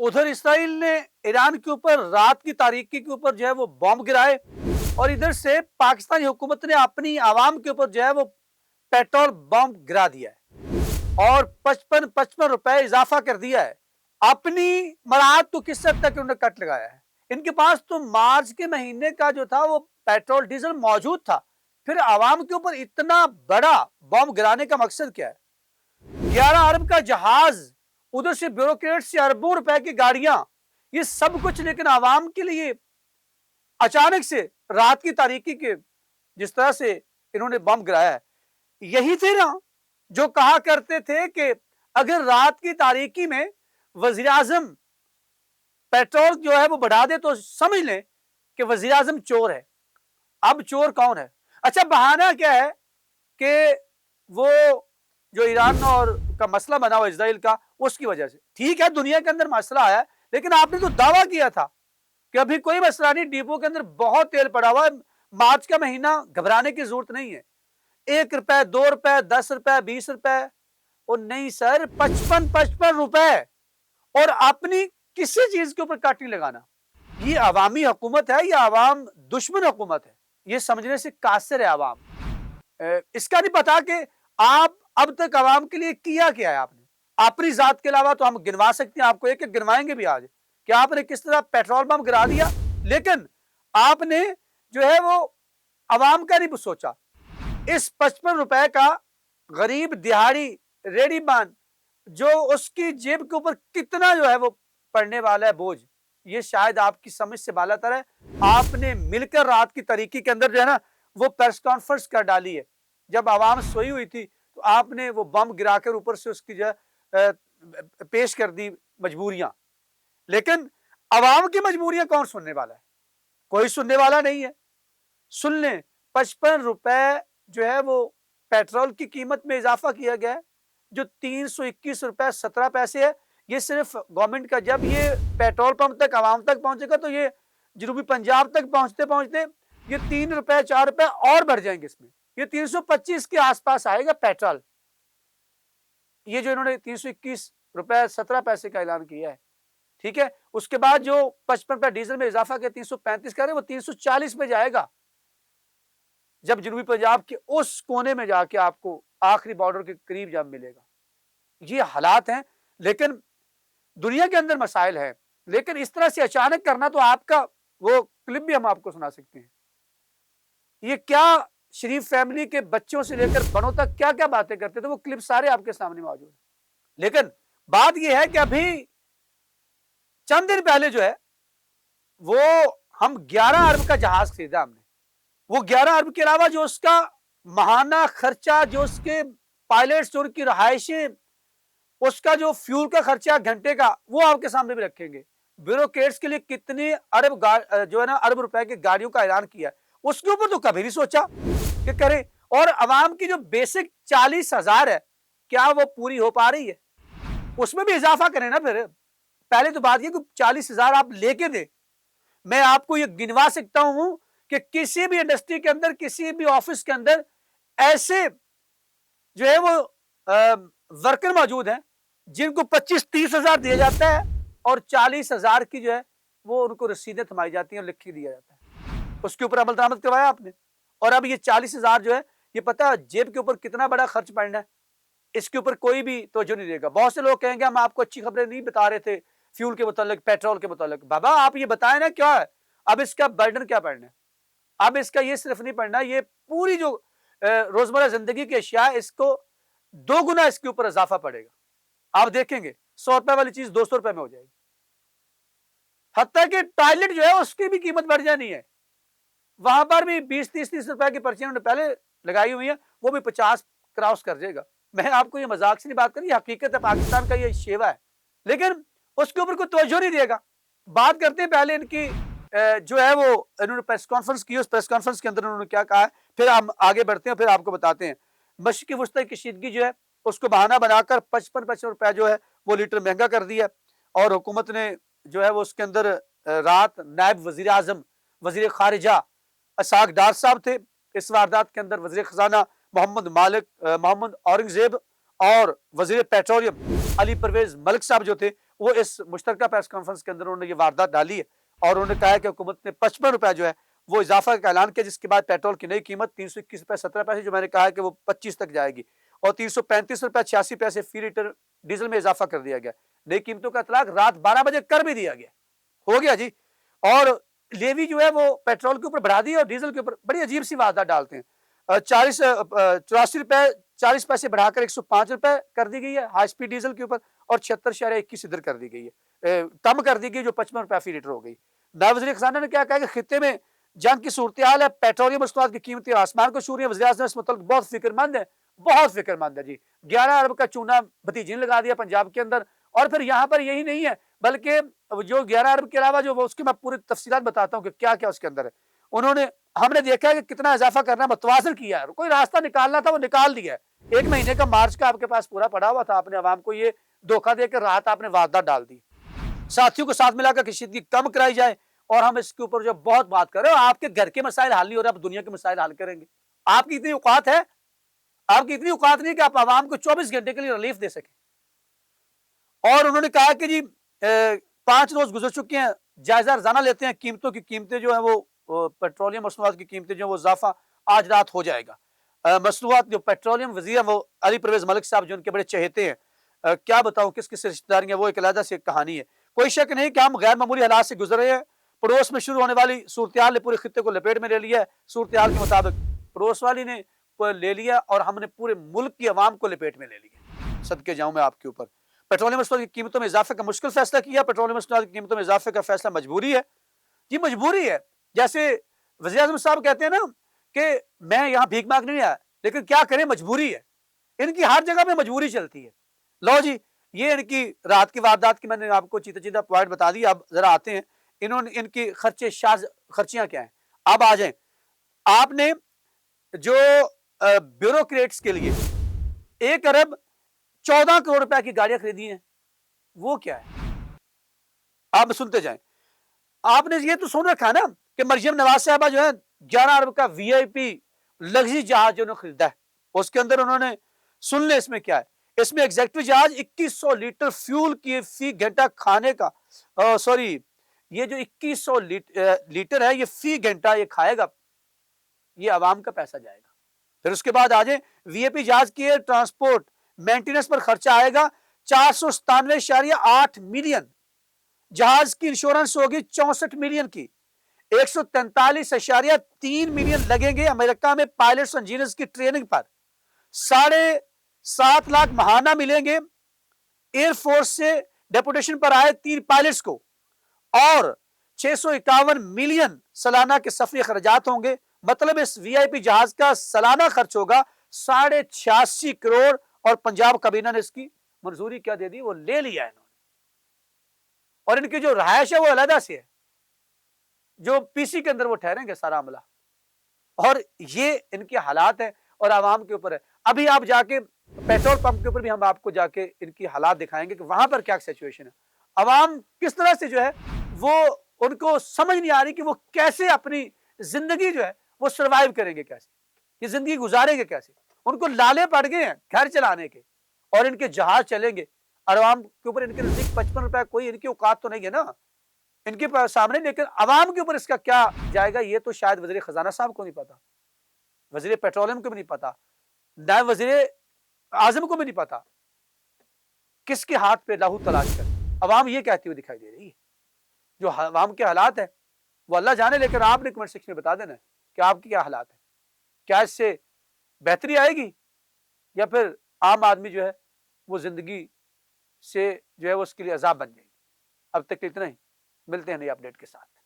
उधर इसराइल ने ईरान के ऊपर रात की तारीकी के ऊपर जो है वो बॉम्ब गिराए और इधर से पाकिस्तानी हुकूमत ने अपनी आवाम के ऊपर जो है वो पेट्रोल बॉम्ब गिरा दिया है और 55 रुपए इजाफा कर दिया है। अपनी मराहत तो किस हद तक उन्होंने कट लगाया है। इनके पास तो मार्च के महीने का जो था वो पेट्रोल डीजल मौजूद था, फिर आवाम के ऊपर इतना बड़ा बॉम्ब गिराने का मकसद क्या है? 11 अरब का जहाज, उधर से ब्यूरोक्रेट से अरबों रुपए की गाड़ियां, ये सब कुछ, लेकिन आवाम के लिए अचानक से रात की तारीकी के जिस तरह से इन्होंने बम गिराया है, यही थे ना जो कहा करते थे कि अगर रात की तारीकी में वजीर आजम पेट्रोल जो है वो बढ़ा दे तो समझ लें कि वजीर आजम चोर है। अब चोर कौन है? अच्छा, बहाना क्या है कि वो जो ईरान और का मसला बना हुआ इजराइल का, उसकी वजह से। ठीक है, दुनिया के अंदर मसला आया, लेकिन आपने तो दावा किया था कि अभी कोई मसला नहीं, डिपो के अंदर बहुत तेल पड़ा हुआ है, मार्च का महीना, घबराने की जरूरत नहीं है। 1 रुपए, 2 रुपए, 10 रुपए, 20 रुपए, और नहीं सर, 55 रुपए, और अपनी किसी चीज के ऊपर काट नहीं लगाना। ये अवामी हुकूमत है या अवाम दुश्मन हुकूमत है? ये समझने से कासिर है अवाम। इसका नहीं पता कि आप अब तक अवाम के लिए किया क्या है आपने। अपनी जात के अलावा तो हम गिनवा सकते हैं, आपको एक एक गिनवाएंगे भी आज कि आपने किस तरह पेट्रोल पंप गिरा दिया, लेकिन आपने जो है वो अवाम का नहीं सोचा। इस 55 रुपए का गरीब दिहाड़ी रेडीमान, जो उसकी जेब के ऊपर कितना जो है वो पड़ने वाला है बोझ, ये शायद आपकी समझ से बालातर है। आपने मिलकर रात की तारीकी के अंदर जो है ना वो प्रेस कॉन्फ्रेंस कर डाली है। जब आवाम सोई हुई थी तो आपने वो बम गिराकर ऊपर से उसकी जो पेश कर दी मजबूरियां, लेकिन आवाम की मजबूरियां कौन सुनने वाला है? कोई सुनने वाला नहीं है। सुन लें, 55 रुपए जो है वो पेट्रोल की कीमत में इजाफा किया गया है, जो 321 रुपए 17 पैसे है। ये सिर्फ गवर्नमेंट का, जब ये पेट्रोल पंप तक आवाम तक पहुंचेगा तो ये जनूबी पंजाब तक पहुंचते पहुंचते ये 3 रुपए 4 रुपए और बढ़ जाएंगे। इसमें ये 325 के आसपास आएगा पेट्रोल। ये जो इन्होंने 321 रुपए 17 पैसे का ऐलान किया है, ठीक है। उसके बाद जो 55 रुपए डीजल में इजाफा किया 335 कर रहे, वो 340 पे जाएगा, जब जनूबी पंजाब के उस कोने में जाके आपको आखिरी बॉर्डर के करीब जब मिलेगा। ये हालात हैं, लेकिन दुनिया के अंदर मसाइल है, लेकिन इस तरह से अचानक करना, तो आपका वो क्लिप भी हम आपको सुना सकते हैं। ये क्या शरीफ फैमिली के बच्चों से लेकर बड़ों तक क्या क्या बातें करते थे, वो क्लिप सारे आपके सामने मौजूद है। लेकिन बात यह है कि अभी चंद दिन पहले जो है वो हम 11 अरब का जहाज खरीदा हमने। वो 11 अरब के अलावा जो उसका माहाना खर्चा, जो उसके पायलट्स, जो उनकी रहायशें, उसका जो फ्यूल का खर्चा घंटे का, वो आपके सामने भी रखेंगे। ब्यूरोक्रेट्स के लिए कितने अरब जो है ना अरब रुपए की गाड़ियों का ऐलान किया, उसके ऊपर तो कभी नहीं सोचा कि करें। और अवाम की जो बेसिक 40,000 है, क्या वो पूरी हो पा रही है? उसमें भी इजाफा करें ना। फिर पहले तो बात ये कि 40,000 आप लेके दे। मैं आपको ये गिनवा सकता हूं कि किसी भी इंडस्ट्री के अंदर, किसी भी ऑफिस के अंदर ऐसे जो है वो वर्कर मौजूद हैं जिनको 25-30 हजार दिया जाता है और 40,000 की जो है वो उनको रसीदें थमाई जाती हैं और लिख दिया जाता है। उसके ऊपर अमल दरामद करवाया आपने, और अब ये 40,000 जो है, ये पता है जेब के ऊपर कितना बड़ा खर्च पड़ना है, इसके ऊपर कोई भी तवज्जो नहीं देगा। बहुत से लोग कहेंगे हम आपको अच्छी खबरें नहीं बता रहे थे फ्यूल के मुतालिक, पेट्रोल के मुतालिक। बाबा आप ये बताएं ना क्या है अब इसका बर्डन क्या पड़ना है। अब इसका ये सिर्फ नहीं पड़ना, ये पूरी जो रोजमर्रा जिंदगी की अशिया, इसको 2 गुना इसके ऊपर इजाफा पड़ेगा। आप देखेंगे 100 रुपए वाली चीज 200 रुपए में हो जाएगी। हत्ता कि टॉयलेट जो है उसकी भी कीमत बढ़ जानी है, वहां पर भी 20-30 रुपए की पर्ची उन्होंने पहले लगाई हुई है, वो भी 50 क्रॉस कर जाएगा। मैं आपको ये मजाक से नहीं बात करी, हकीकत है, पाकिस्तान का ये शेवा है, लेकिन उसके ऊपर कोई तवज्जो नहीं देगा। बात करते हैं पहले इनकी जो है वो इन्होंने प्रेस कॉन्फ्रेंस की, उस प्रेस कॉन्फ्रेंस के अंदर उन्होंने क्या कहा है, फिर हम आगे बढ़ते हैं, फिर आपको बताते हैं। मशरिकी वस्ती की कशीदगी जो है उसको बहाना बनाकर 55 रुपए जो है वो लीटर महंगा कर दिया, और हुकूमत ने जो है वो उसके अंदर रात नायब वजीर आजम, वजीर खारिजा असाक डार साहब थे इस वारदात के अंदर, वजीर खजाना मोहम्मद औरंगजेब और वजीर पेट्रोलियम अली परवेज मलिक साहब जो थे वो इस मुश्तरका प्रेस कॉन्फ्रेंस के अंदर उन्होंने ये वारदात डाली है और उन्होंने कहा है कि हुकूमत ने 55 रुपए जो है वो इजाफा का ऐलान किया, जिसके बाद पेट्रोल की नई कीमत 321 रुपए 17 पैसे, जो मैंने कहा है कि वो 25 तक जाएगी, और 335 रुपए 86 पैसे फी लीटर डीजल में इजाफा कर दिया गया। नई कीमतों का इतलाक रात 12 बजे कर भी दिया गया, हो गया जी। और लेवी जो है वो पेट्रोल के ऊपर बढ़ा दी और डीजल के ऊपर बड़ी अजीब सी वारदात डालते हैं। 84 रुपए 40 पैसे बढ़ाकर 105 रुपए कर दी गई है हाई स्पीड डीजल के ऊपर, और 76.21 इधर कर दी गई है, कम कर दी गई, जो 55 रुपए फी लीटर हो गई। नायब वज़ीर खजाना ने क्या कहा कि खित्ते में जंग की सूरत-ए-हाल है, पेट्रोलियम मसनूआत की कीमतें आसमान को छू रही है। वज़ीर-ए-आज़म इस मुतल्लिक़ बहुत फिक्रमंद है, बहुत फिक्रमंद है जी। 11 अरब का चूना भतीजी ने लगा दिया पंजाब के अंदर, और फिर यहाँ पर यही नहीं है बल्कि जो 11 अरब के अलावा जो उसकी मैं पूरी तफसीलात बताता हूँ कि क्या क्या उसके अंदर है। उन्होंने हमने देखा है कि कितना इजाफा करना मतवाज़न किया है, कोई रास्ता निकालना था वो निकाल दिया है। 1 महीने का मार्च का आपके पास पूरा पड़ा हुआ था, आपने अवाम को ये धोखा देकर राहत आपने वारदात डाल दी। साथियों को साथ मिलाकर कशीदगी कम कराई जाए, और हम इसके ऊपर जो बहुत बात कर रहे हो, आपके घर के मसाइल हल नहीं हो रहे, आप दुनिया के मसाइल हल करेंगे। आपकी इतनी औकात है, आपकी इतनी औकात नहीं कि आप आवाम को 24 घंटे के लिए रिलीफ दे सके। और उन्होंने कहा कि जी 5 रोज गुजर चुके हैं, जायजा रोजाना लेते हैं, कीमतों की कीमतें जो है वो पेट्रोलियम मसनूआत की कीमतें जो वो इजाफा आज रात हो जाएगा। मसनूआत जो पेट्रोलियम वजीर है वो अली परवेज मलिक साहब जो उनके बड़े चहेते हैं, क्या बताऊं किस किस रिश्तेदारियां, वो एक अलग से कहानी है। कोई शक नहीं कि हम गैर मामूली हालात से गुजर रहे हैं। पड़ोस में शुरू होने वाली सूरत-ए-हाल ने पूरे खित्ते को लपेट में ले लिया है। सूरत-ए-हाल के मुताबिक पड़ोस वाली ने ले लिया और हमने पूरे मुल्क की आवाम को लपेट में ले लिया। सदके जाऊं मैं आपके ऊपर। पेट्रोलियम मसनूआत की कीमतों में इजाफे का मुश्किल फैसला किया। पेट्रोलियम मसनूआत की कीमतों में इजाफे का फैसला मजबूरी है, जी मजबूरी है। जैसे वज़ीर-ए-आज़म साहब कहते हैं ना कि मैं यहाँ भीख मांगने नहीं आया, लेकिन क्या करें मजबूरी है। इनकी हर जगह में मजबूरी चलती है। लो जी, ये इनकी रात की वारदात की मैंने आपको चीता पॉइंट बता दिया। अब जरा आते हैं इन्होंने इनकी खर्चियां क्या हैं। अब आ जाएं, आपने जो ब्यूरोक्रेट्स के लिए 1 अरब 14 करोड़ रुपए की गाड़ियां खरीदी हैं, वो क्या है, आप सुनते जाएं। आपने ये तो सुन रखा है ना कि मरियम नवाज साहबा जो है 11 अरब का वीआईपी लग्जरी जहाज जो खरीदा है, उसके अंदर उन्होंने, सुन ले इसमें क्या है, इसमें एग्जेक्टिव जहाज 2100 लीटर फ्यूल की फी घंटा खाने का, सॉरी ये जो 2100 लीटर है ये फी घंटा ये खाएगा, ये आवाम का पैसा जाएगा। फिर उसके बाद आ जाए वीआईपी जहाज की एयर ट्रांसपोर्ट मेंटेनेंस पर खर्चा आएगा 497.8 मिलियन। जहाज की इंश्योरेंस होगी 64 मिलियन की। 143.3 मिलियन लगेंगे अमेरिका में पायलट्स और इंजीनियर्स की ट्रेनिंग पर। 7.5 लाख महाना मिलेंगे एयरफोर्स से डेपुटेशन पर आए 3 पायलट्स को, और 651 मिलियन सालाना के सफरी खर्चात होंगे। मतलब इस वीआईपी जहाज का सालाना खर्च होगा 86.5 करोड़, और पंजाब काबीना ने इसकी मंजूरी क्या दे दी, वो ले लिया इन्होंने। और इनकी जो रहायश है वो अलग से है, जो पीसी के अंदर वो ठहरेंगे सारा अमला। और ये इनके हालात है और आवाम के ऊपर है। अभी आप जाके पेट्रोल पंप के ऊपर भी हम आपको जाके इनकी हालात दिखाएंगे कि वहां पर क्या सिचुएशन है। आवाम किस तरह से जो है वो, उनको समझ नहीं आ रही कि वो कैसे अपनी जिंदगी जो है वो सर्वाइव करेंगे, कैसे ये जिंदगी गुजारेंगे, कैसे। उनको लाले पड़ गए हैं घर चलाने के, और इनके जहाज चलेंगे आवाम के ऊपर। इनके नजदीक 55 रुपए कोई इनकी औकात तो नहीं है ना इनके सामने, लेकिन आवाम के ऊपर इसका क्या जाएगा ये तो शायद वजीर खजाना साहब को नहीं पता, वजीर पेट्रोलियम को भी नहीं पता, नायब वजीर आजम को भी नहीं पता। किसके हाथ पे लहू तलाश कर आवाम ये कहती हुई दिखाई दे रही है। जो आवाम के हालात है वो अल्लाह जाने, लेकिन आपने कमेंट सेक्शन में बता देना कि आपके क्या हालात है। क्या इससे बेहतरी आएगी या फिर आम आदमी जो है वो जिंदगी से जो है वो उसके लिए अजाब बन जाएगी। अब तक इतना ही, मिलते हैं नई अपडेट के साथ।